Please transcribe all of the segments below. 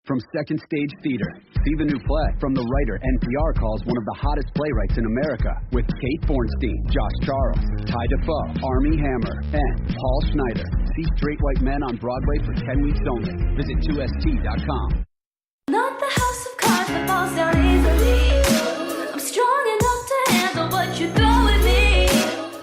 From Second Stage Theater, see the new play from the writer NPR calls one of the hottest playwrights in America, with Kate Bornstein, Josh Charles, Ty Defoe, Armie Hammer, and Paul Schneider. See Straight White Men on Broadway for 10 weeks only. Visit 2st.com. Not the house of cards that falls down easily. I'm strong enough to handle what you throw at me.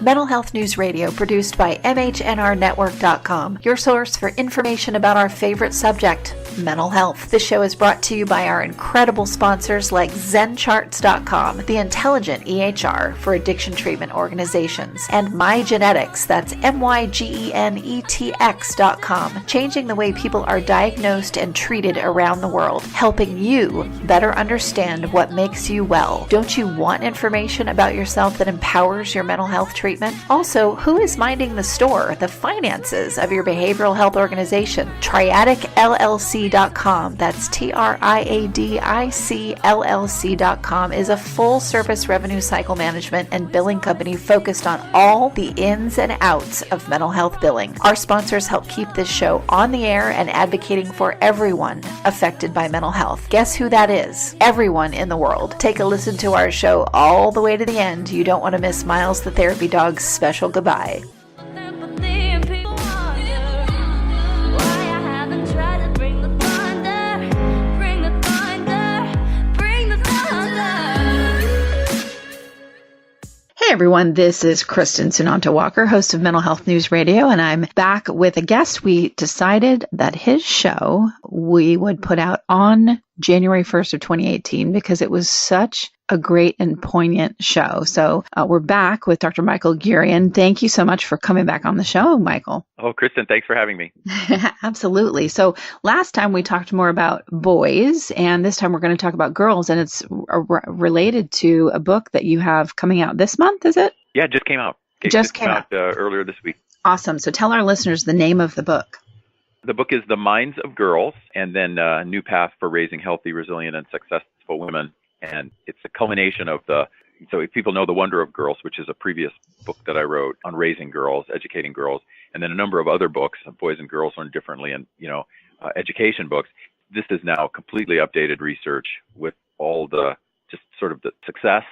Mental Health News Radio, produced by MHNRnetwork.com, your source for information about our favorite subject, mental health. This show is brought to you by our incredible sponsors like ZenCharts.com, the intelligent EHR for addiction treatment organizations, and MyGenetics, that's MyGenetx.com, changing the way people are diagnosed and treated around the world, helping you better understand what makes you well. Don't you want information about yourself that empowers your mental health treatment? Also, who is minding the store, the finances of your behavioral health organization? TriadicLLC.com, that's TriadicLLC.com, is a full-service revenue cycle management and billing company focused on all the ins and outs of mental health billing. Our sponsors help keep this show on the air and advocating for everyone affected by mental health. Guess who that is? Everyone in the world. Take a listen to our show all the way to the end. You don't want to miss Miles the Therapy Dog's special goodbye. Hey everyone, this is Kristen Sunanta Walker, host of Mental Health News Radio, and I'm back with a guest. We decided that his show we would put out on January 1st of 2018 because it was such a great and poignant show. So we're back with Dr. Michael Gurian. Thank you so much for coming back on the show, Michael. Oh, Kristen, thanks for having me. Absolutely. So last time we talked more about boys, and this time we're going to talk about girls, and it's related to a book that you have coming out this month, is it? Yeah, it just came out. It just came out earlier this week. Awesome. So tell our listeners the name of the book. The book is The Minds of Girls, and then a New Path for Raising Healthy, Resilient, and Successful Women. And it's a culmination of so if people know The Wonder of Girls, which is a previous book that I wrote on raising girls, educating girls, and then a number of other books, Boys and Girls Learn Differently, and, education books. This is now completely updated research with all the, just sort of the success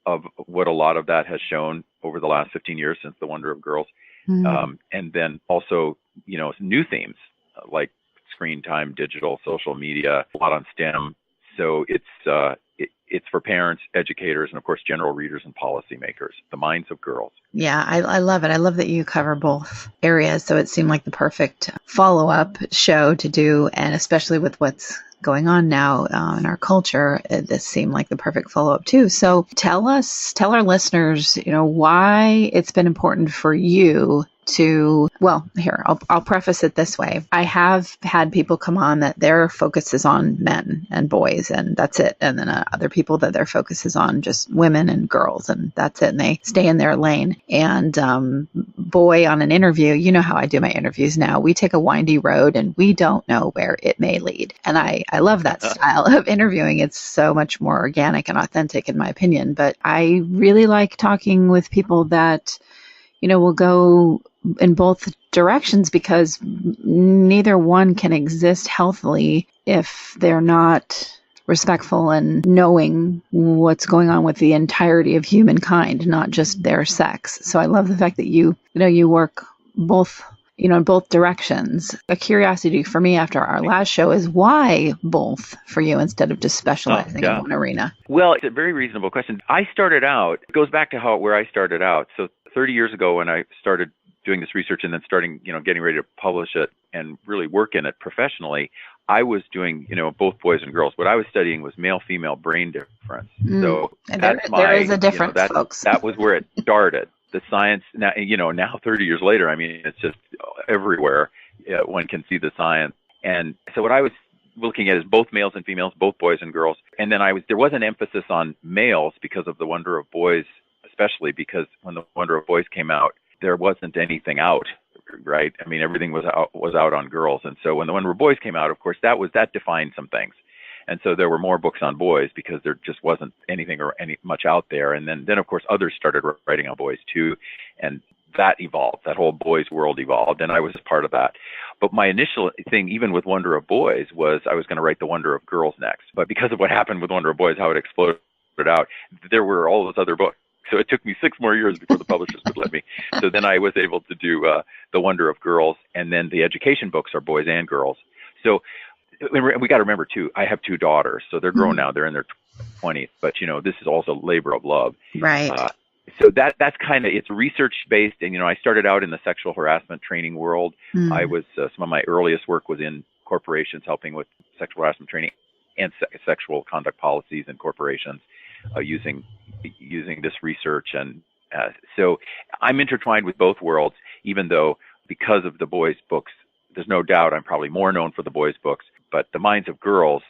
of what a lot of that has shown over the last 15 years since The Wonder of Girls. Mm-hmm. And then also, new themes like screen time, digital, social media, a lot on STEM. So it's for parents, educators, and of course, general readers and policymakers. The Minds of Girls. Yeah, I love it. I love that you cover both areas. So it seemed like the perfect follow-up show to do, and especially with what's going on now in our culture, this seemed like the perfect follow-up too. So tell our listeners, why it's been important for you to, I'll preface it this way. I have had people come on that their focus is on men and boys, and that's it. And then other people that their focus is on just women and girls, and that's it. And they stay in their lane. And boy, on an interview, you know how I do my interviews now. We take a windy road and we don't know where it may lead. And I love that style of interviewing. It's so much more organic and authentic in my opinion. But I really like talking with people that, will go in both directions, because neither one can exist healthily if they're not respectful and knowing what's going on with the entirety of humankind, not just their sex. So I love the fact that you work both, in both directions. A curiosity for me after our last show is why both for you instead of just specializing in one arena? Well, it's a very reasonable question. It goes back to where I started out. So 30 years ago when I started doing this research and then starting, getting ready to publish it and really work in it professionally, I was doing, both boys and girls. What I was studying was male-female brain difference. So there is a difference, folks. That was where it started. The science, now 30 years later, it's just everywhere. One can see the science. And so what I was looking at is both males and females, both boys and girls. And then there was an emphasis on males because of The Wonder of Boys, especially because when The Wonder of Boys came out, there wasn't anything out, right? Everything was out on girls. And so when The Wonder of Boys came out, of course, that defined some things. And so there were more books on boys because there just wasn't anything or much out there. And then of course, others started writing on boys too. And that evolved. That whole boys' world evolved, and I was part of that. But my initial thing, even with Wonder of Boys, was I was going to write the Wonder of Girls next. But because of what happened with Wonder of Boys, how it exploded out, there were all those other books. So it took me 6 more years before the publishers would let me. So then I was able to do the Wonder of Girls, and then the education books are boys and girls. So we got to remember too, I have 2 daughters, so they're grown now. They're in their 20s, but this is also labor of love. Right. So that's kind of, it's research based. And, I started out in the sexual harassment training world. I was, some of my earliest work was in corporations helping with sexual harassment training and sexual conduct policies in corporations, using this research. And so I'm intertwined with both worlds, even though because of the boys' books, there's no doubt I'm probably more known for the boys' books, but the Minds of Girls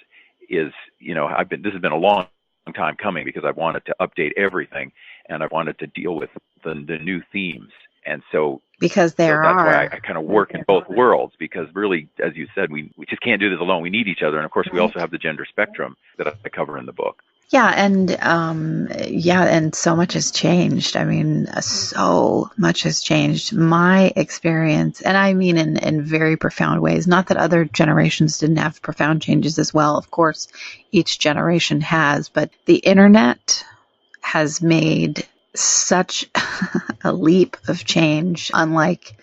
is, this has been a long time coming because I've wanted to update everything and I've wanted to deal with the new themes. And so because that's why I kind of work in both worlds, because really, as you said, we just can't do this alone. We need each other. And of course, we also have the gender spectrum that I cover in the book. Yeah, and so much has changed. I mean, so much has changed. My experience, and I mean in very profound ways, not that other generations didn't have profound changes as well. Of course, each generation has, but the internet has made such a leap of change, unlike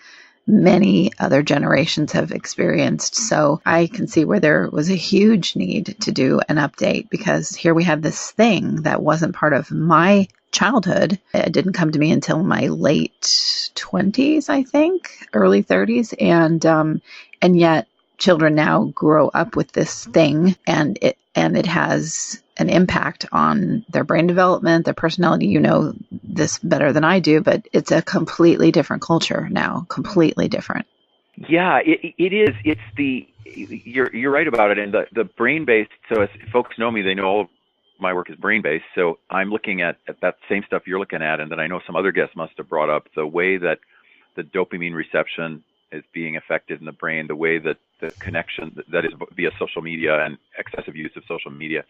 many other generations have experienced. So I can see where there was a huge need to do an update, because here we have this thing that wasn't part of my childhood. It didn't come to me until my late 20s, I think, early 30s. And yet children now grow up with this thing, and it has an impact on their brain development, their personality. You know this better than I do, but it's a completely different culture now, completely different. Yeah, it is. You're right about it. And the brain-based, so as folks know me, they know all of my work is brain-based. So I'm looking at that same stuff you're looking at, and that I know some other guests must have brought up, the way that the dopamine reception is being affected in the brain, the way that the connection that is via social media and excessive use of social media,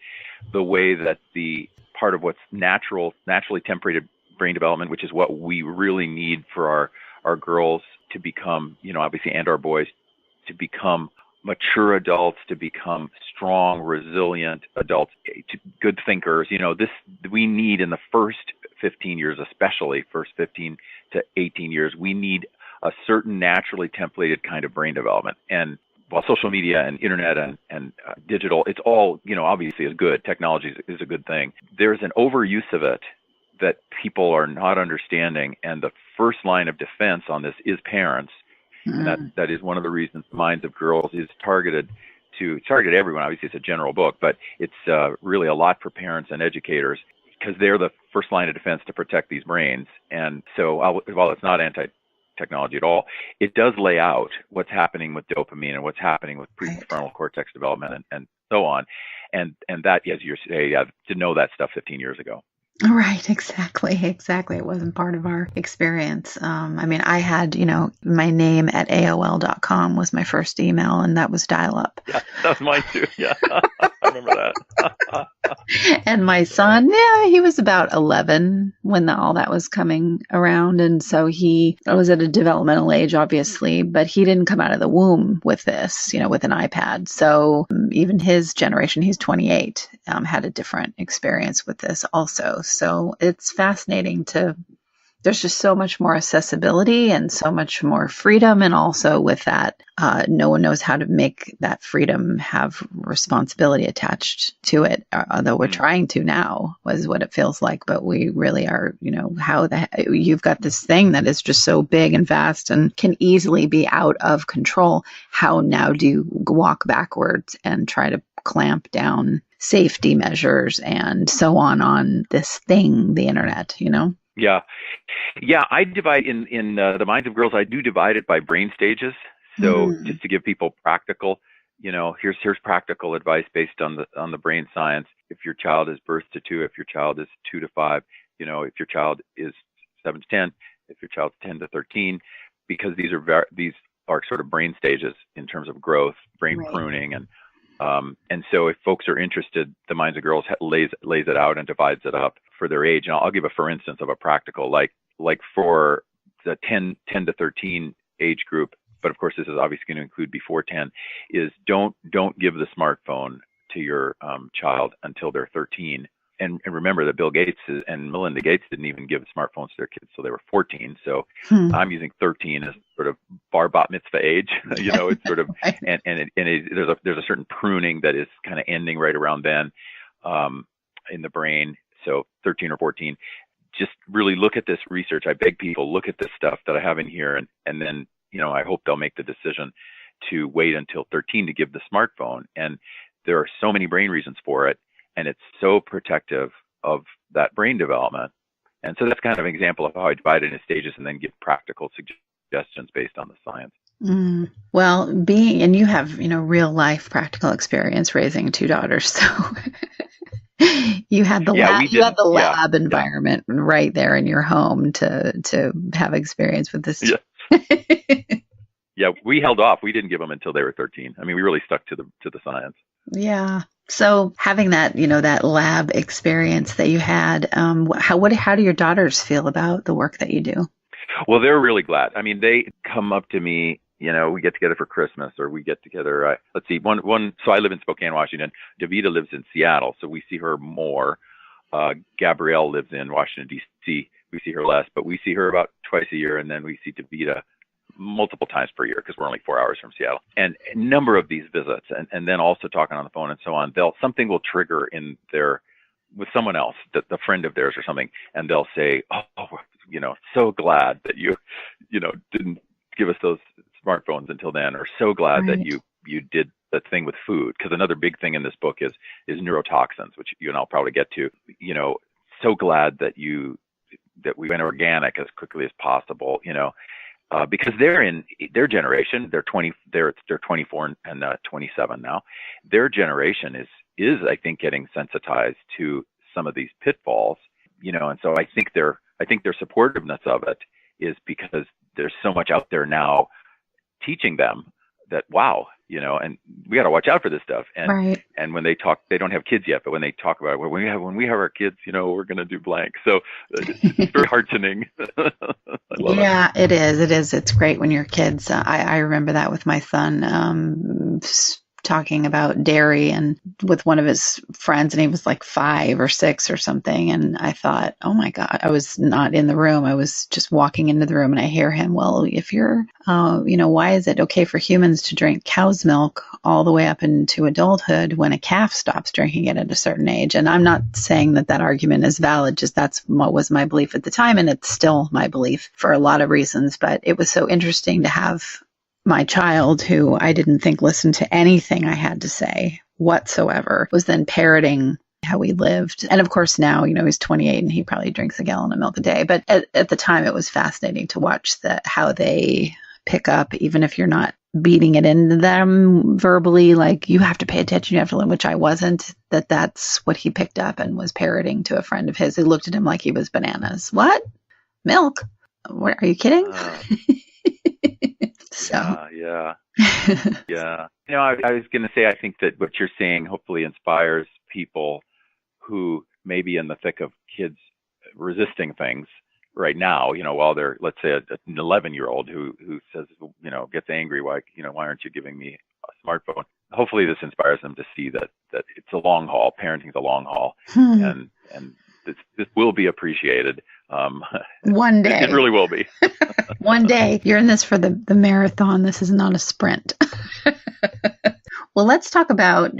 the way that the part of what's naturally tempered brain development, which is what we really need for our girls to become, obviously, and our boys to become mature adults, to become strong, resilient adults, good thinkers. We need in the first 15 years, especially first 15 to 18 years, we need a certain naturally templated kind of brain development. And while social media and internet and digital, it's all, obviously is good. Technology is a good thing. There's an overuse of it that people are not understanding. And the first line of defense on this is parents. And that is one of the reasons Minds of Girls is targeted everyone. Obviously, it's a general book, but it's really a lot for parents and educators, because they're the first line of defense to protect these brains. And so while it's not anti-technology at all, it does lay out what's happening with dopamine and what's happening with prefrontal cortex development and so on. And that, as you say, to know that stuff 15 years ago. Right, exactly. It wasn't part of our experience. I mean, I had, my name at AOL.com was my first email, and that was dial-up. Yeah, that was mine too. Yeah, I remember that. And my son, he was about 11 when all that was coming around. And so he was at a developmental age, obviously, but he didn't come out of the womb with this, with an iPad. So even his generation, he's 28, had a different experience with this also. So it's fascinating there's just so much more accessibility and so much more freedom. And also with that, no one knows how to make that freedom have responsibility attached to it, although we're trying to now, is what it feels like. But we really are, you've got this thing that is just so big and vast and can easily be out of control. How now do you walk backwards and try to clamp down safety measures and so on this thing, the internet, Yeah. I divide in the Minds of Girls. I do divide it by brain stages. So just to give people practical, here's practical advice based on the brain science. If your child is birth to 2, if your child is 2 to 5, if your child is 7 to 10, if your child's 10 to 13, because these are sort of brain stages in terms of growth, brain pruning, and so if folks are interested, the Minds of Girls lays it out and divides it up for their age. And I'll give for instance of a practical, like for the 10 to 13 age group, but of course this is obviously going to include before 10, is don't give the smartphone to your child until they're 13. And remember that Bill Gates and Melinda Gates didn't even give smartphones to their kids till they were 14. So I'm using 13 as sort of bar bat mitzvah age. It's sort of, there's a certain pruning that is kind of ending right around then in the brain. So 13 or 14, just really look at this research. I beg people, look at this stuff that I have in here. And then, I hope they'll make the decision to wait until 13 to give the smartphone. And there are so many brain reasons for it. And it's so protective of that brain development. And so that's kind of an example of how I divide it into stages and then give practical suggestions based on the science. Well, and you have, real life practical experience raising two daughters. So you had the lab environment right there in your home to have experience with this. Yeah. Yeah, we held off. We didn't give them until they were 13. I mean, we really stuck to the science. Yeah. So having that, that lab experience that you had, how do your daughters feel about the work that you do? Well, they're really glad. I mean, they come up to me, we get together for Christmas or we get together. Let's see, so I live in Spokane, Washington. Davida lives in Seattle, so we see her more. Gabrielle lives in Washington, D.C. We see her less, but we see her about twice a year, and then we see Davida multiple times per year because we're only 4 hours from Seattle. And a number of these visits and then also talking on the phone and so on, something will trigger in with someone else, the friend of theirs or something, and they'll say, oh, so glad that you didn't give us those smartphones until then, or so glad that you did the thing with food. Because another big thing in this book is neurotoxins, which you and I'll probably get to. So glad that we went organic as quickly as possible, because they're in their generation, they're 24 and 27 now. Their generation is I think getting sensitized to some of these pitfalls, and so I think their supportiveness of it is because there's so much out there now teaching them that, wow, and we got to watch out for this stuff. And and when they talk, they don't have kids yet, but when they talk about it, when we have our kids, we're going to do blank. So it's very heartening. I love it. It is. It's great when your kids, I remember that with my son, talking about dairy and with one of his friends, and he was like 5 or 6 or something. And I thought, oh my God, I was not in the room. I was just walking into the room and I hear him, well, if you're, why is it okay for humans to drink cow's milk all the way up into adulthood when a calf stops drinking it at a certain age? And I'm not saying that argument is valid, just that's what was my belief at the time. And it's still my belief for a lot of reasons, but it was so interesting to have my child, who I didn't think listened to anything I had to say whatsoever, was then parroting how we lived. And of course now, he's 28 and he probably drinks a gallon of milk a day. But at the time, it was fascinating to watch how they pick up, even if you're not beating it into them verbally, like you have to pay attention, you have to learn, which I wasn't, that's what he picked up and was parroting to a friend of his who looked at him like he was bananas. What? Milk? What, are you kidding? So. Yeah. Yeah. I was going to say, I think that what you're saying hopefully inspires people who may be in the thick of kids resisting things right now, while they're, let's say, an 11-year-old who says, gets angry, why aren't you giving me a smartphone? Hopefully this inspires them to see that it's a long haul. Parenting's a long haul, and this will be appreciated. One day. It really will be. One day. You're in this for the marathon. This is not a sprint. Well, let's talk about,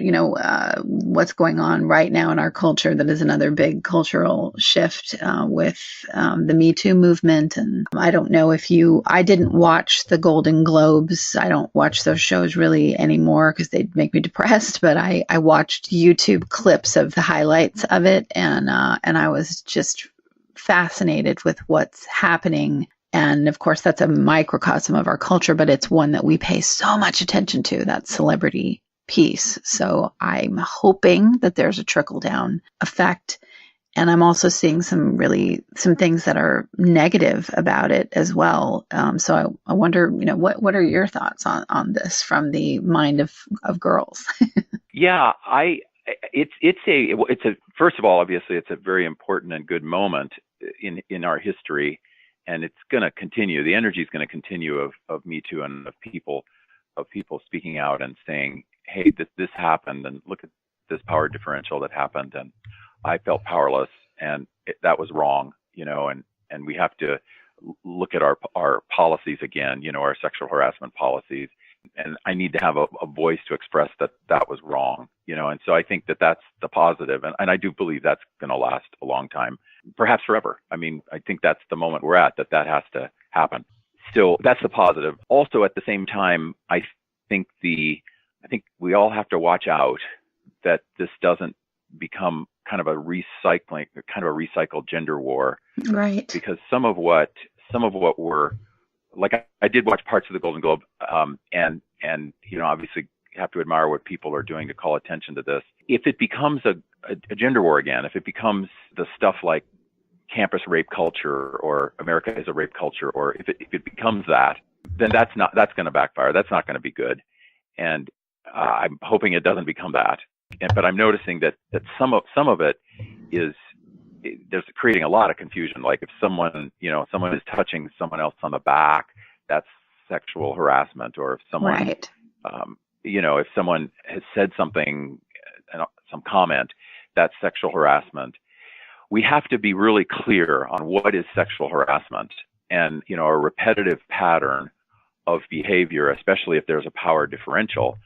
what's going on right now in our culture. That is another big cultural shift with the Me Too movement. And I don't know I didn't watch the Golden Globes. I don't watch those shows really anymore because they'd make me depressed. But I watched YouTube clips of the highlights of it. And I was just fascinated with what's happening. And of course, that's a microcosm of our culture, but it's one that we pay so much attention to, that celebrity piece. So I'm hoping that there's a trickle down effect. And I'm also seeing some things that are negative about it as well. So I wonder, what are your thoughts on this from the mind of girls? Yeah, first of all, obviously, it's a very important and good moment in our history. and it's going to continue. The energy is going to continue of Me Too and of people speaking out and saying, hey, this happened, and look at this power differential that happened, and I felt powerless, and that was wrong, and we have to look at our policies again, our sexual harassment policies. And I need to have a voice to express that was wrong, and so I think that's the positive. And I do believe that's going to last a long time, perhaps forever. I mean, I think that's the moment we're at, that has to happen. So that's the positive. Also, at the same time, I think we all have to watch out that this doesn't become kind of a recycled gender war. Right. Because some of what we're like, I did watch parts of the Golden Globe, and obviously have to admire what people are doing to call attention to this. If it becomes a gender war again, if it becomes the stuff like campus rape culture or America is a rape culture, or if it becomes that, then that's going to backfire. That's not going to be good. And I'm hoping it doesn't become that. But I'm noticing that some of it is, there's creating a lot of confusion. Like if someone is touching someone else on the back, that's sexual harassment. Or if someone, right. If someone has said something, some comment, that's sexual harassment. We have to be really clear on what is sexual harassment, and, a repetitive pattern of behavior, especially if there's a power differential.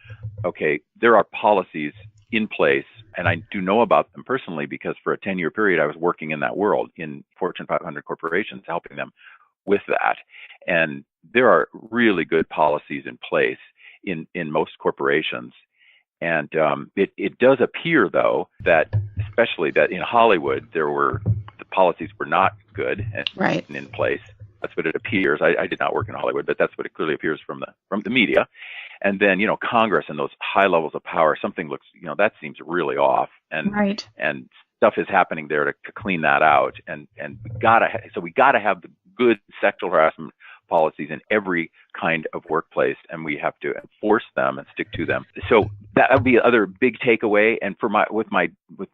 Okay, there are policies in place, and I do know about them personally because for a 10-year period I was working in that world in Fortune 500 corporations, helping them with that. And there are really good policies in place in most corporations. And it does appear, though, that especially that in Hollywood the policies were not good and in place. That's what it appears. I did not work in Hollywood, but that's what it clearly appears from the media. And then, Congress and those high levels of power, something looks, that seems really off. And and stuff is happening there to clean that out. And we gotta have the good sexual harassment policies in every kind of workplace, and we have to enforce them and stick to them. So that would be the other big takeaway. And with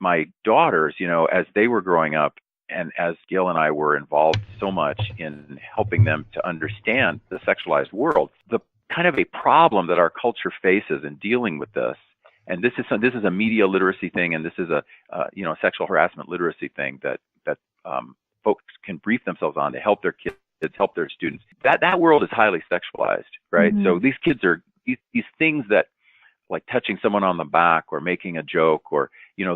my daughters, as they were growing up, and as Gail and I were involved so much in helping them to understand the sexualized world, the kind of a problem that our culture faces in dealing with this, and this is a media literacy thing, and this is a sexual harassment literacy thing that folks can brief themselves on to help their kids, help their students. That world is highly sexualized, right? Mm-hmm. So these kids are these things that, like touching someone on the back or making a joke, or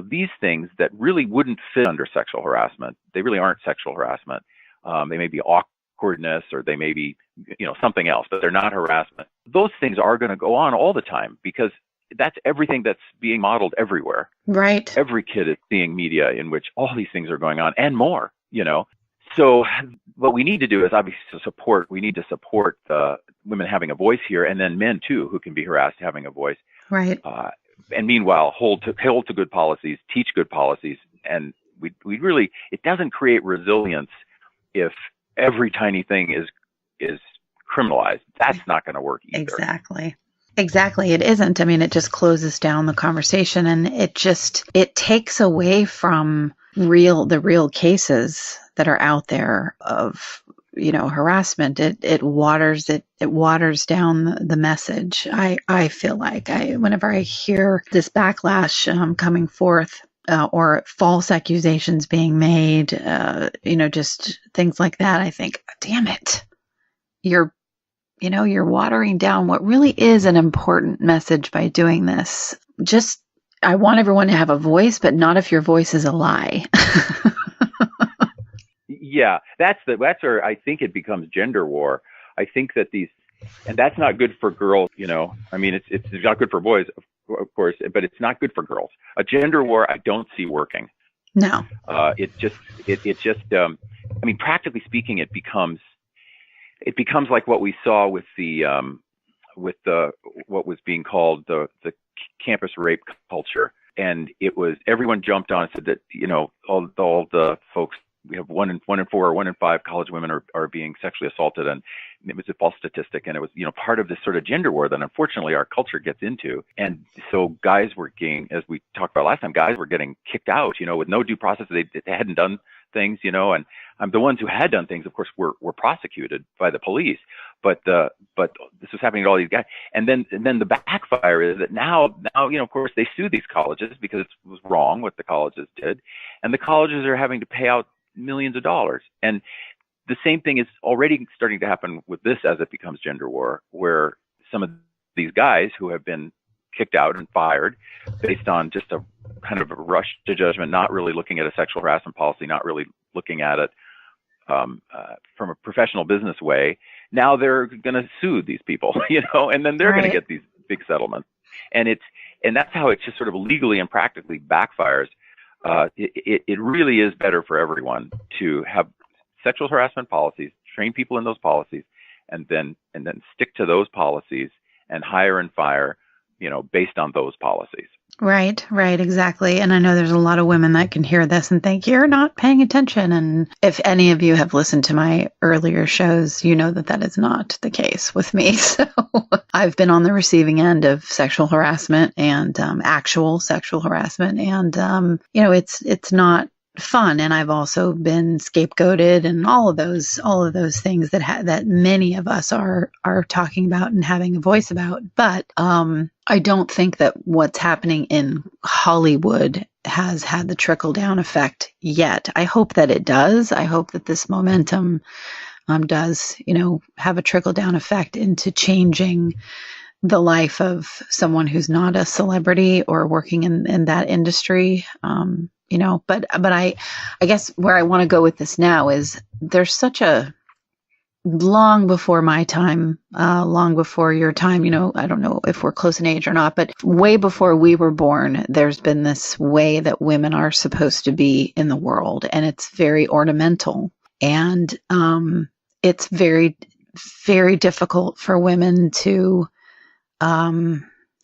these things that really wouldn't fit under sexual harassment. They really aren't sexual harassment. They may be awkwardness, or they may be something else, but they're not harassment. Those things are going to go on all the time because that's everything that's being modeled everywhere. Right. Every kid is seeing media in which all these things are going on and more. So what we need to do is obviously we need to support women having a voice here, and then men too who can be harassed having a voice. Right. And meanwhile, hold to good policies, teach good policies, and we really, it doesn't create resilience if every tiny thing is criminalized. That's not going to work either. Exactly. It isn't. I mean, it just closes down the conversation, and it takes away from the real cases that are out there of harassment. It waters down the message. I feel like whenever I hear this backlash coming forth, or false accusations being made, just things like that, I think, damn it, you're watering down what really is an important message by doing this. I want everyone to have a voice, but not if your voice is a lie. Yeah, that's where I think it becomes gender war. I think that and that's not good for girls, I mean, it's not good for boys, of course, but it's not good for girls. A gender war, I don't see working. No. It just, I mean, practically speaking, it becomes like what we saw with what was being called the campus rape culture. And everyone jumped on and said that, all the folks, we have 1 in 4 or 1 in 5 college women are being sexually assaulted, and it was a false statistic, and it was part of this sort of gender war that unfortunately our culture gets into. And so guys were getting, as we talked about last time, guys were getting kicked out, with no due process. They hadn't done things, and The ones who had done things, of course, were prosecuted by the police, but this was happening to all these guys. And then the backfire is that now, of course, they sue these colleges because it was wrong what the colleges did, and the colleges are having to pay out millions of dollars. And the same thing is already starting to happen with this as it becomes gender war, where some of these guys who have been kicked out and fired based on just a kind of a rush to judgment, not really looking at a sexual harassment policy, not really looking at it from a professional business way. Now they're going to sue these people, and then they're going to get these big settlements. And that's how it just sort of legally and practically backfires. It really is better for everyone to have sexual harassment policies, train people in those policies, and then stick to those policies and hire and fire, based on those policies. Right, exactly. And I know there's a lot of women that can hear this and think you're not paying attention. And if any of you have listened to my earlier shows, you know that is not the case with me. So I've been on the receiving end of sexual harassment and actual sexual harassment. And, it's not fun. And I've also been scapegoated and all of those things that many of us are talking about and having a voice about. But I don't think that what's happening in Hollywood has had the trickle down effect yet. I hope that it does. I hope that this momentum does, have a trickle down effect into changing the life of someone who's not a celebrity or working in that industry. But I guess where I want to go with this now is there's such a long before my time, long before your time, I don't know if we're close in age or not, but way before we were born, there's been this way that women are supposed to be in the world, and it's very ornamental. And it's very, very difficult for women to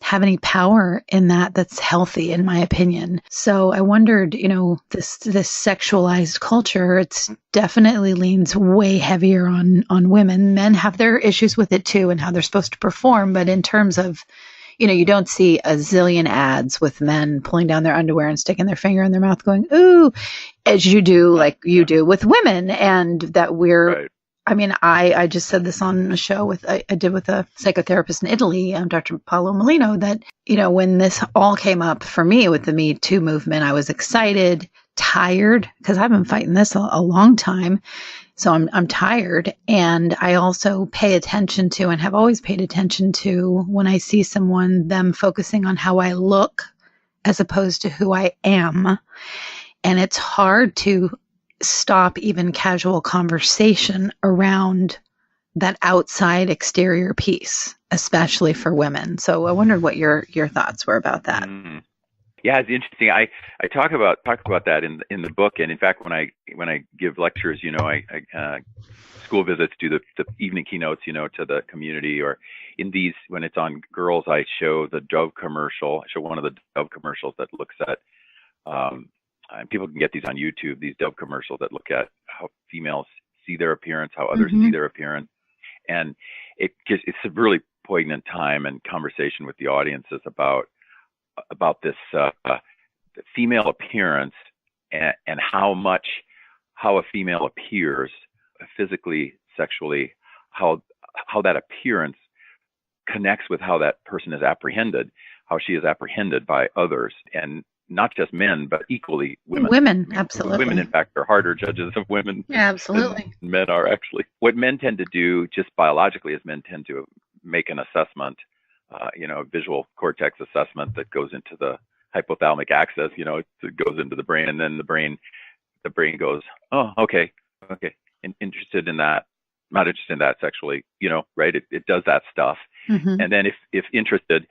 have any power in that's healthy, in my opinion. So I wondered, this sexualized culture, it's definitely leans way heavier on women. Men have their issues with it too and how they're supposed to perform. But in terms of, you don't see a zillion ads with men pulling down their underwear and sticking their finger in their mouth going, ooh, as you do, like you do with women. And that we're, right. I mean, I just said this on a show I did with a psychotherapist in Italy, Dr. Paolo Molino, that, when this all came up for me with the Me Too movement, I was excited, tired, because I've been fighting this a long time. So I'm tired. And I also pay attention to, and have always paid attention to, when I see them focusing on how I look as opposed to who I am. And it's hard to stop even casual conversation around that outside exterior piece, especially for women. So I wondered what your thoughts were about that. Mm-hmm. Yeah, it's interesting. I talk about that in the book, and in fact, when I give lectures, I school visits, do the evening keynotes, to the community, or in these, when it's on girls, I show the Dove commercial. I show one of the Dove commercials that looks at and people can get these on YouTube, these Dove commercials that look at how females see their appearance, how others see their appearance. And it's a really poignant time and conversation with the audiences about this female appearance and how a female appears physically, sexually, how that appearance connects with how that person is apprehended, how she is apprehended by others. And not just men, but equally women. Women, absolutely. Women, in fact, are harder judges of women absolutely. than men are, actually. What men tend to do, just biologically, is men tend to make an assessment, a visual cortex assessment that goes into the hypothalamic axis, it goes into the brain, and then the brain goes, oh, okay, interested in that, not interested in that sexually, right? It does that stuff. Mm-hmm. And then if interested,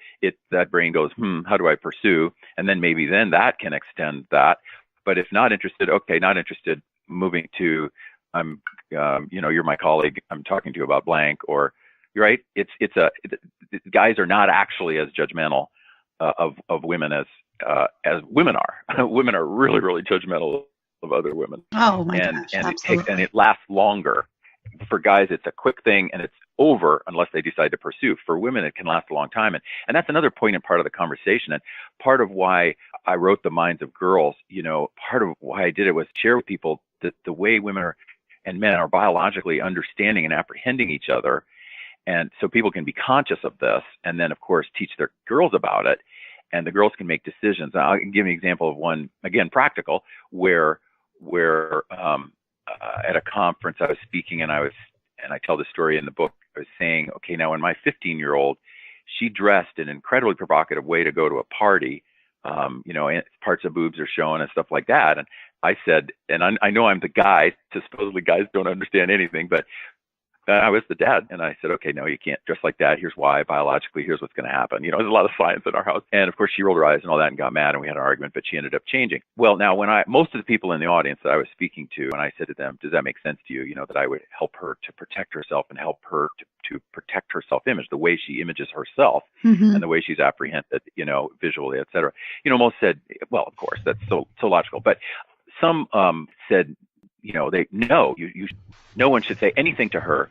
that brain goes, how do I pursue? And then maybe that can extend that. But if not interested, moving to, you're my colleague, I'm talking to you about blank, or, right? Guys are not actually as judgmental of women as women are. Women are really, really judgmental of other women. Oh my gosh, absolutely. It lasts longer. For guys, it's a quick thing and it's over unless they decide to pursue. For women, it can last a long time. And that's another poignant part of the conversation. And part of why I wrote The Minds of Girls, part of why I did it was share with people that the way women are and men are biologically understanding and apprehending each other. And so people can be conscious of this, and then, of course, teach their girls about it, and the girls can make decisions. I'll give you an example of one, again, practical, where at a conference I was speaking, and I tell this story in the book. I was saying, okay, now when my 15-year-old, she dressed in an incredibly provocative way to go to a party, and parts of boobs are showing and stuff like that. And I said, and I know I'm the guy, so supposedly guys don't understand anything, but I was the dad, and I said, okay, no, you can't dress like that. Here's why. Biologically, here's what's going to happen. There's a lot of science in our house. And of course, she rolled her eyes and all that and got mad, and we had an argument, but she ended up changing. Well, now most of the people in the audience that I was speaking to, and I said to them, does that make sense to you? That I would help her to protect herself and help her to protect her self-image, the way she images herself and the way she's apprehended, visually, et cetera. Most said, well, of course, that's so logical. But some said, no one should say anything to her.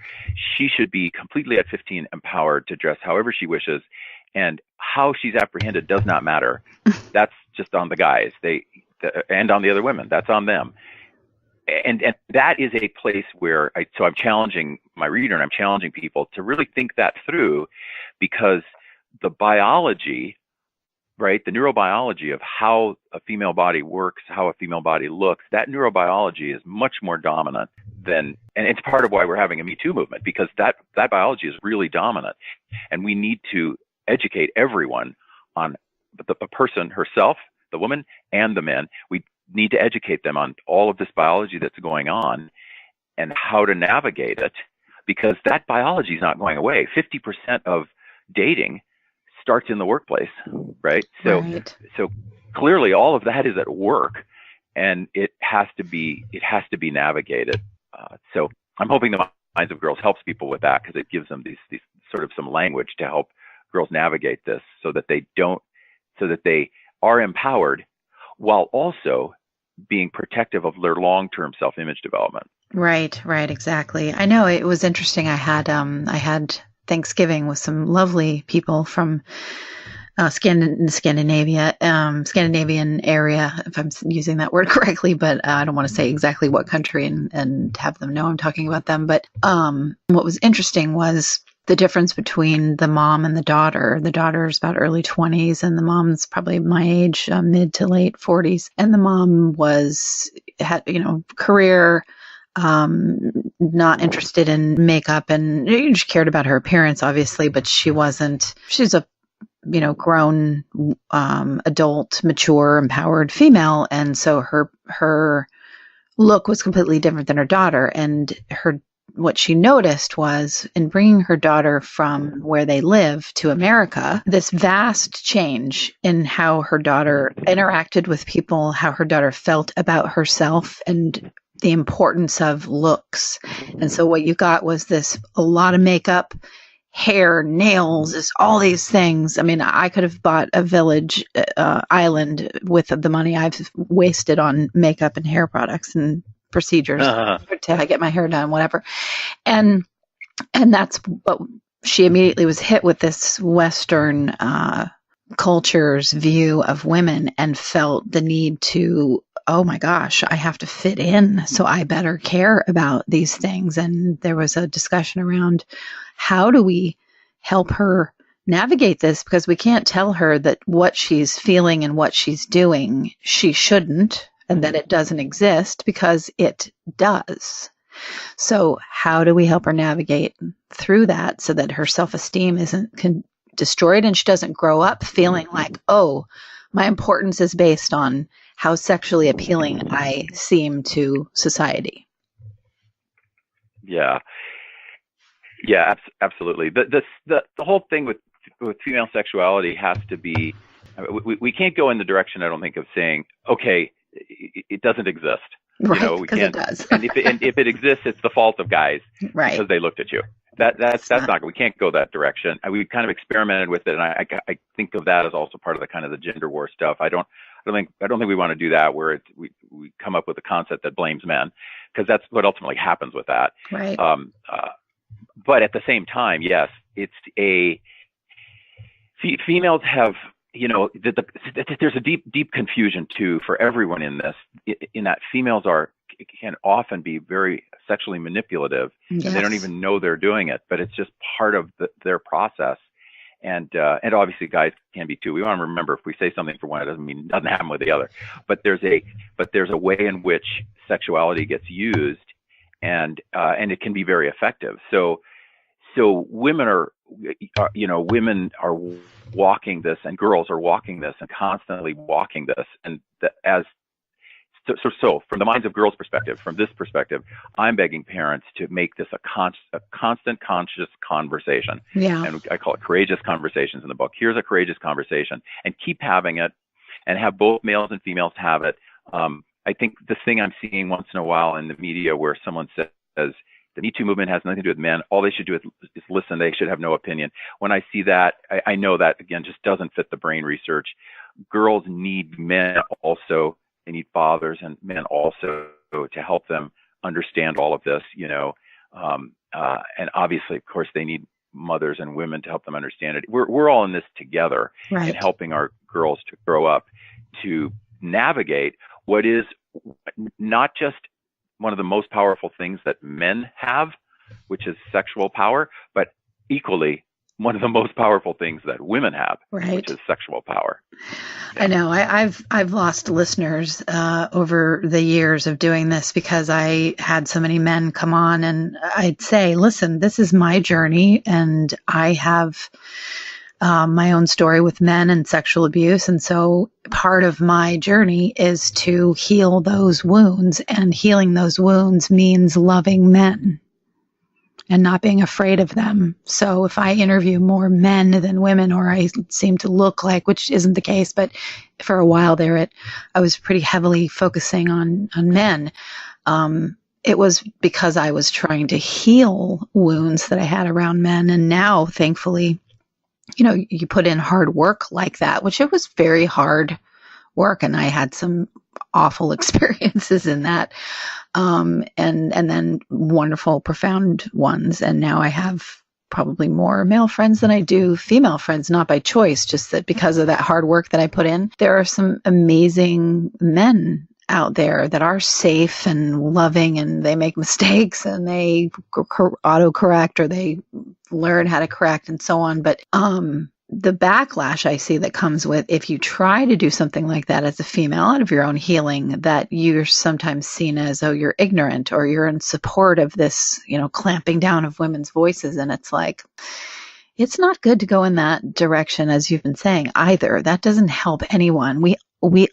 She should be completely at 15 empowered to dress however she wishes, and how she's apprehended does not matter. That's just on the guys. And on the other women. That's on them. And that is a place where I'm challenging my reader, and I'm challenging people to really think that through, because the biology, right, the neurobiology of how a female body works, how a female body looks, that neurobiology is much more dominant and it's part of why we're having a Me Too movement, because that biology is really dominant, and we need to educate everyone on the person herself, the woman, and the men. We need to educate them on all of this biology that's going on and how to navigate it, because that biology is not going away. 50% of dating starts in the workplace, right? So clearly all of that is at work, and it has to be navigated. So I'm hoping the Minds of Girls helps people with that, because it gives them these sort of some language to help girls navigate this, so that they are empowered while also being protective of their long-term self-image development. Right, exactly. I know it was interesting. I had Thanksgiving with some lovely people from Scandinavian area, if I'm using that word correctly, but I don't want to say exactly what country and have them know I'm talking about them. But what was interesting was the difference between the mom and the daughter. The daughter's about early 20s, and the mom's probably my age, mid to late 40s. And the mom had career, not interested in makeup, and she cared about her appearance, obviously, but she's a grown, adult, mature, empowered female. And so her look was completely different than her daughter. And what she noticed was, in bringing her daughter from where they live to America, this vast change in how her daughter interacted with people, how her daughter felt about herself, and the importance of looks. And so what you got was a lot of makeup, hair, nails, all these things. I mean, I could have bought a village island with the money I've wasted on makeup and hair products and procedures to get my hair done, whatever. And that's what she immediately was hit with, this Western culture's view of women, and felt the need to, oh my gosh, I have to fit in, so I better care about these things. And there was a discussion around, how do we help her navigate this? Because we can't tell her that what she's feeling and what she's doing, she shouldn't, and that it doesn't exist, because it does. So how do we help her navigate through that, so that her self-esteem isn't destroyed, and she doesn't grow up feeling like, oh, my importance is based on how sexually appealing I seem to society? Yeah, absolutely. The whole thing with female sexuality has to be, we can't go in the direction, I don't think, of saying, okay, it doesn't exist. Right, we can't. It does. and if it exists, it's the fault of guys, right? Because they looked at you. That's not. We can't go that direction. We kind of experimented with it, and I think of that as also part of the kind of the gender war stuff. I don't think we want to do that, where we come up with a concept that blames men, because that's what ultimately happens with that. Right. But at the same time, yes, females have, there's a deep confusion too for everyone in this, in that females are can often be very sexually manipulative, Yes. and they don't even know they're doing it, but it's just part of their process. And obviously guys can be too. We want to remember, if we say something for one, it doesn't mean it doesn't happen with the other. But there's a way in which sexuality gets used, and it can be very effective. So women are walking this, and girls are walking this, and constantly walking this. And so from the minds of girls' perspective, from this perspective, I'm begging parents to make this a constant, conscious conversation. Yeah. And I call it courageous conversations in the book. Here's a courageous conversation, and keep having it, and have both males and females have it. I think the thing I'm seeing once in a while in the media where someone says the Me Too movement has nothing to do with men. All they should do is listen. They should have no opinion. When I see that, I know that, again, just doesn't fit the brain research. Girls need men also. They need fathers and men also to help them understand all of this, and obviously, of course, they need mothers and women to help them understand it. We're all in this together, Right. and helping our girls to grow up to navigate what is not just one of the most powerful things that men have, which is sexual power, but equally one of the most powerful things that women have, Right. which is sexual power. I know. I've lost listeners over the years of doing this, because I had so many men come on, and I'd say, listen, this is my journey, and I have my own story with men and sexual abuse. And so part of my journey is to heal those wounds, and healing those wounds means loving men and not being afraid of them. So if I interview more men than women, or I seem to look like, which isn't the case, but for a while there, I was pretty heavily focusing on men. It was because I was trying to heal wounds that I had around men. And now, thankfully, you put in hard work like that, which it was very hard work. And I had some awful experiences in that. And then wonderful, profound ones. And now I have probably more male friends than I do female friends, not by choice, just that because of that hard work that I put in. There are some amazing men out there that are safe and loving, and they make mistakes, and they autocorrect, or they learn how to correct, and so on. But the backlash I see that comes with, if you try to do something like that as a female out of your own healing, that you're sometimes seen as, oh, you're ignorant, or you're in support of this, clamping down of women's voices. And it's like, it's not good to go in that direction, as you've been saying, either. That doesn't help anyone. We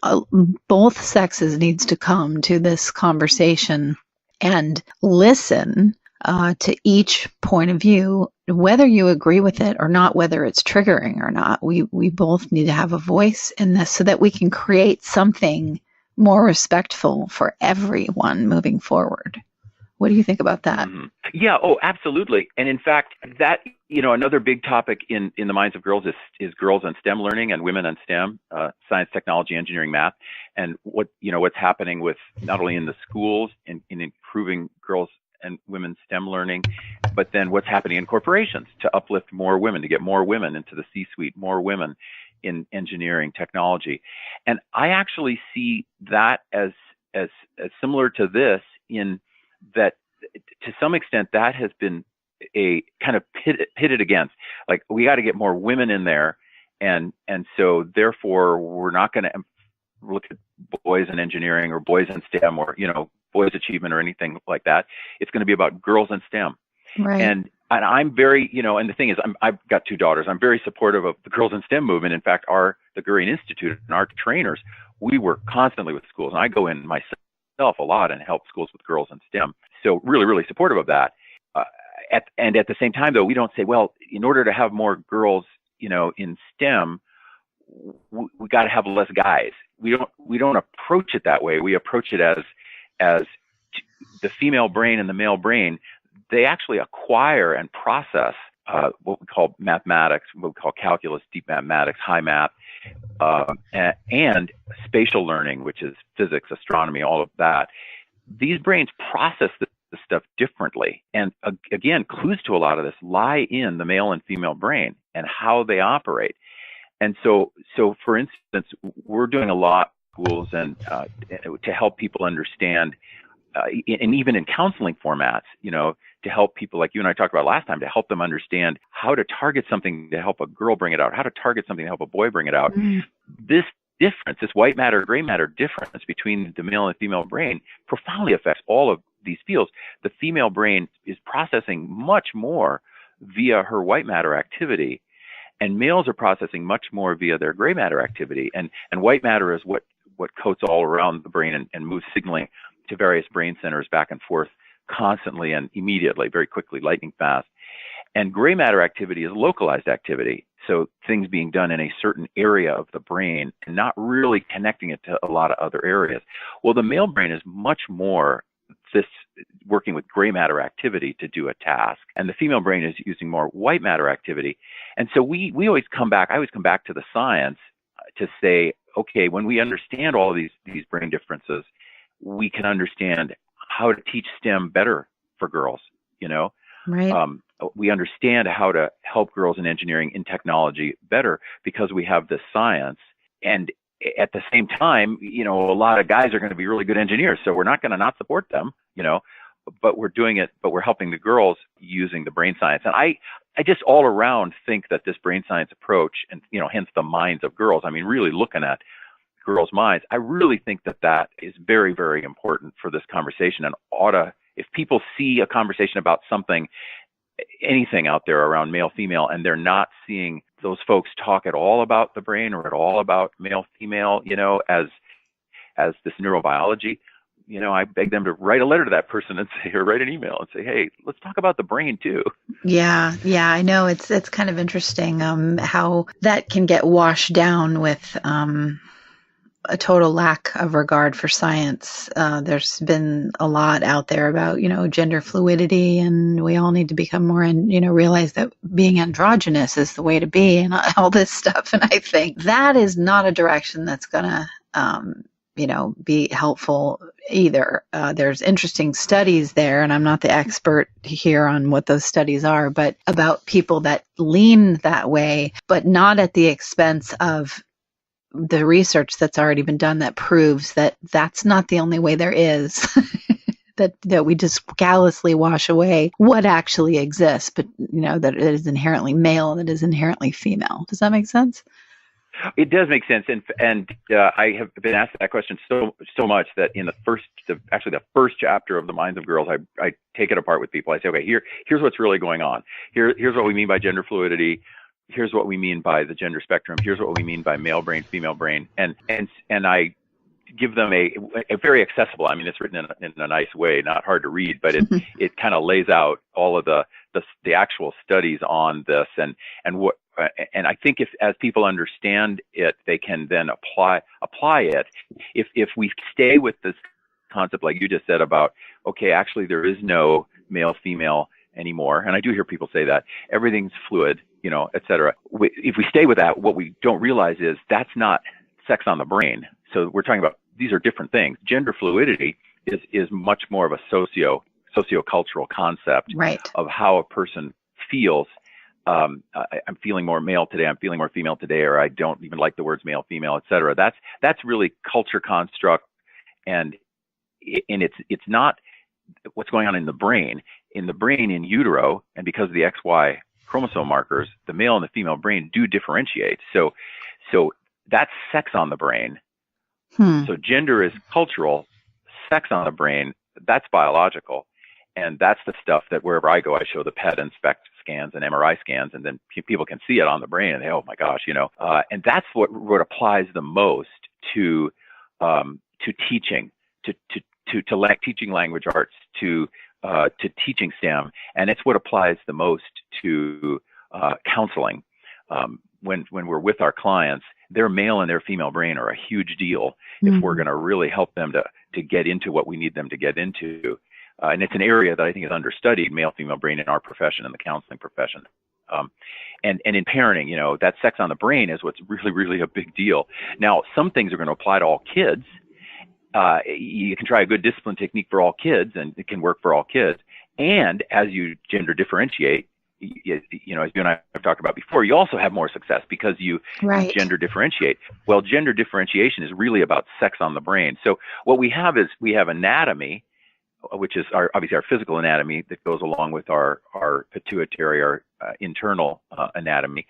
both sexes needs to come to this conversation and listen to each point of view, whether you agree with it or not, whether it's triggering or not. We both need to have a voice in this, so that we can create something more respectful for everyone moving forward. What do you think about that? Mm-hmm. Yeah. Oh, absolutely. And in fact, that, another big topic in the minds of girls is girls and STEM learning, and women and STEM, science, technology, engineering, math, and what's happening with not only in the schools in improving girls and women's STEM learning, but then what's happening in corporations to uplift more women, to get more women into the C-suite, more women in engineering, technology. And I actually see that as similar to this, in that to some extent that has been a kind of pitted against, like, we got to get more women in there. And so therefore we're not going to look at boys in engineering or boys in STEM or, boys achievement or anything like that. It's going to be about girls in STEM. Right. And I'm very, and the thing is, I've got two daughters. I'm very supportive of the Girls in STEM movement. In fact, the Gurian Institute and our trainers, we work constantly with schools, and I go in myself a lot and help schools with girls in STEM. So really, really supportive of that. And at the same time, though, we don't say, well, in order to have more girls, in STEM, we got to have less guys. We don't approach it that way. We approach it as the female brain and the male brain. They actually acquire and process what we call mathematics, what we call calculus, deep mathematics, high math, and spatial learning, which is physics, astronomy, all of that. These brains process the stuff differently. And again, clues to a lot of this lie in the male and female brain and how they operate. And so for instance, we're doing a lot in schools and to help people understand and even in counseling formats, to help people like you and I talked about last time, to help them understand how to target something to help a girl bring it out, how to target something to help a boy bring it out. This difference, this white matter, gray matter difference between the male and female brain profoundly affects all of these fields. The female brain is processing much more via her white matter activity, and males are processing much more via their gray matter activity. And white matter is what coats all around the brain and moves signaling to various brain centers back and forth constantly and immediately, very quickly, lightning fast. And gray matter activity is localized activity. So things being done in a certain area of the brain and not really connecting it to a lot of other areas. Well, the male brain is much more working with gray matter activity to do a task. And the female brain is using more white matter activity. And so I always come back to the science to say, okay, when we understand all of these brain differences, we can understand how to teach STEM better for girls, Right. We understand how to help girls in engineering, in technology better because we have this science. And at the same time, a lot of guys are going to be really good engineers, so we're not going to not support them, but we're doing it, but we're helping the girls using the brain science. And I just all around think that this brain science approach and, hence the minds of girls, really looking at girls' minds, I really think that is very, very important for this conversation and if people see a conversation about something, anything out there around male, female, and they're not seeing those folks talk at all about the brain or at all about male, female, as this neurobiology, I beg them to write a letter to that person and say, or write an email and say, hey, let's talk about the brain too. Yeah, I know it's kind of interesting how that can get washed down with a total lack of regard for science. There's been a lot out there about, gender fluidity, and we all need to become more and, realize that being androgynous is the way to be and all this stuff. And I think that is not a direction that's going to, be helpful either. There's interesting studies there, and I'm not the expert here on what those studies are, but about people that lean that way, but not at the expense of the research that's already been done that proves that that's not the only way there is. that we just callously wash away what actually exists, but that it is inherently male and it is inherently female. Does that make sense? It does make sense, and I have been asked that question so much that in the first chapter of The Minds of Girls, I take it apart with people. I say, okay, here's what's really going on. Here's what we mean by gender fluidity. Here's what we mean by the gender spectrum. Here's what we mean by male brain, female brain, and I give them a very accessible. It's written in a nice way, not hard to read, but it kind of lays out all of the actual studies on this and what. And I think as people understand it, they can then apply it. If we stay with this concept, like you just said about, okay, actually there is no male, female anymore. And I do hear people say that everything's fluid, et cetera. If we stay with that, what we don't realize is that's not sex on the brain. So we're talking about, these are different things. Gender fluidity is much more of a sociocultural concept, right, of how a person feels. I'm feeling more male today, I'm feeling more female today, or I don't even like the words male, female, et cetera. That's really culture construct, and it's not what's going on in the brain. In the brain, in utero, and because of the XY chromosome markers, the male and the female brain do differentiate. So that's sex on the brain. So gender is cultural, sex on the brain, that's biological. And that's the stuff that wherever I go, I show the PET and SPECT scans and MRI scans, and then people can see it on the brain and they, oh my gosh, and that's what applies the most to teaching, to teaching language arts, to teaching STEM, and it's what applies the most to counseling. When we're with our clients, their male and their female brain are a huge deal if we're going to really help them to get into what we need them to get into. And it's an area that I think is understudied, male, female brain, in our profession, in the counseling profession. And in parenting, that sex on the brain is what's really, really a big deal. Now, some things are going to apply to all kids. You can try a good discipline technique for all kids, and it can work for all kids. And as you gender differentiate, as you and I have talked about before, you also have more success because you gender differentiate. Well, gender differentiation is really about sex on the brain. So what we have is we have anatomy, which is obviously our physical anatomy that goes along with our pituitary, our internal anatomy,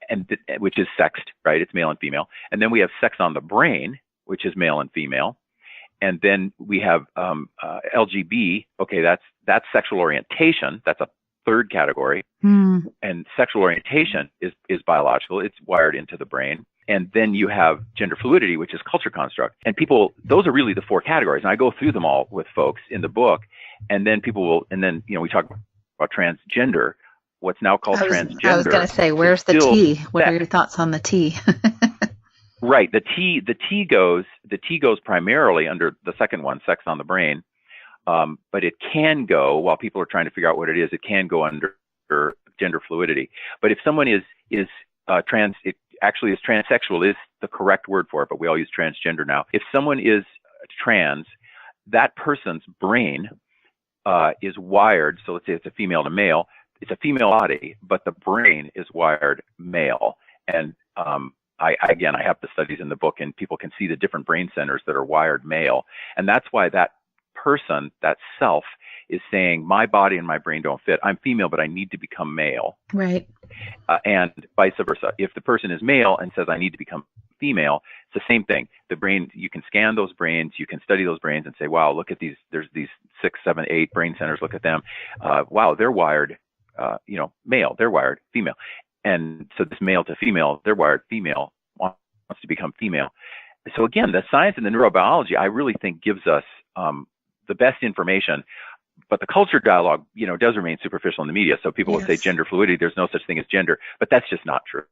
and which is sexed, right? It's male and female. And then we have sex on the brain, which is male and female. And then we have LGB. Okay, that's sexual orientation. That's a third category. And sexual orientation is biological. It's wired into the brain. And then you have gender fluidity, which is culture construct. And those are really the four categories. And I go through them all with folks in the book. And then we talk about transgender, what's now called transgender. I was going to say, where's the T? What are your thoughts on the T? Right. The T goes primarily under the second one, sex on the brain. But it can go, while people are trying to figure out what it is, it can go under gender fluidity. But if someone is trans, it actually is transsexual is the correct word for it, but we all use transgender now. If someone is trans, that person's brain is wired, so let's say it's a female to male, it's a female body, but the brain is wired male. And I have the studies in the book, and people can see the different brain centers that are wired male. And that's why that person, that self, is saying, my body and my brain don't fit. I'm female, but I need to become male. Right. And vice versa. If the person is male and says, I need to become female, it's the same thing. The brain, you can scan those brains, you can study those brains and say, wow, look at these, there's these 6, 7, 8 brain centers, look at them. Wow, they're wired, male, they're wired female. And so this male to female, they're wired female, wants to become female. So again, the science and the neurobiology, I really think gives us the best information. But the culture dialogue, does remain superficial in the media. So people will say gender fluidity, there's no such thing as gender, but that's just not true.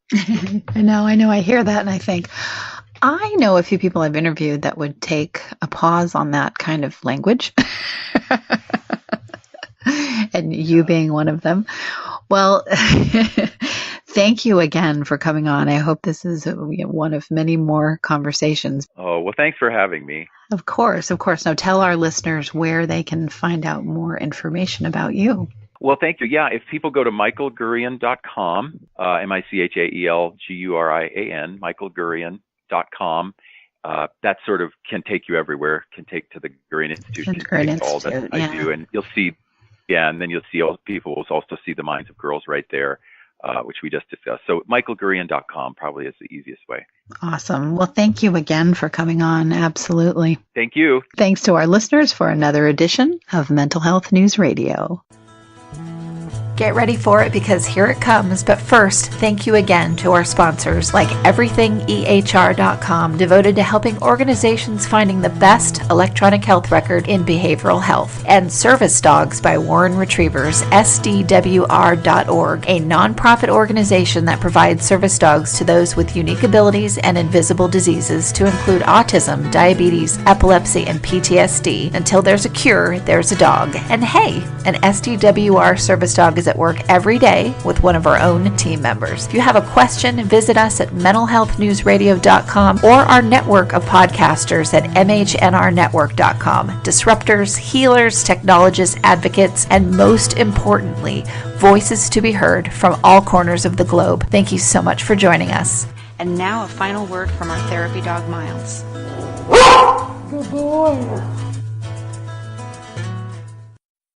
I know. I hear that, and I think, I know a few people I've interviewed that would take a pause on that kind of language. And you being one of them. Well, thank you again for coming on. I hope this is one of many more conversations. Oh, well, thanks for having me. Of course. Now tell our listeners where they can find out more information about you. Well, thank you. Yeah, if people go to michaelgurian.com, MichaelGurian, michaelgurian.com, that sort of can take you everywhere, can take to the Gurian Institute, can take all that I do. And you'll see, and then you'll see people will also see the Minds of Girls right there, which we just discussed. So michaelgurian.com probably is the easiest way. Awesome. Well, thank you again for coming on. Absolutely. Thank you. Thanks to our listeners for another edition of Mental Health News Radio. Get ready for it, because here it comes. But first, thank you again to our sponsors like EverythingEHR.com, devoted to helping organizations finding the best electronic health record in behavioral health, and Service Dogs by Warren Retrievers, SDWR.org, a nonprofit organization that provides service dogs to those with unique abilities and invisible diseases, to include autism, diabetes, epilepsy, and PTSD. Until there's a cure, there's a dog. And hey, an SDWR service dog is at work every day with one of our own team members. If you have a question, visit us at mentalhealthnewsradio.com or our network of podcasters at mhnrnetwork.com. Disruptors, healers, technologists, advocates, and most importantly, voices to be heard from all corners of the globe. Thank you so much for joining us. And now a final word from our therapy dog, Miles. Good boy.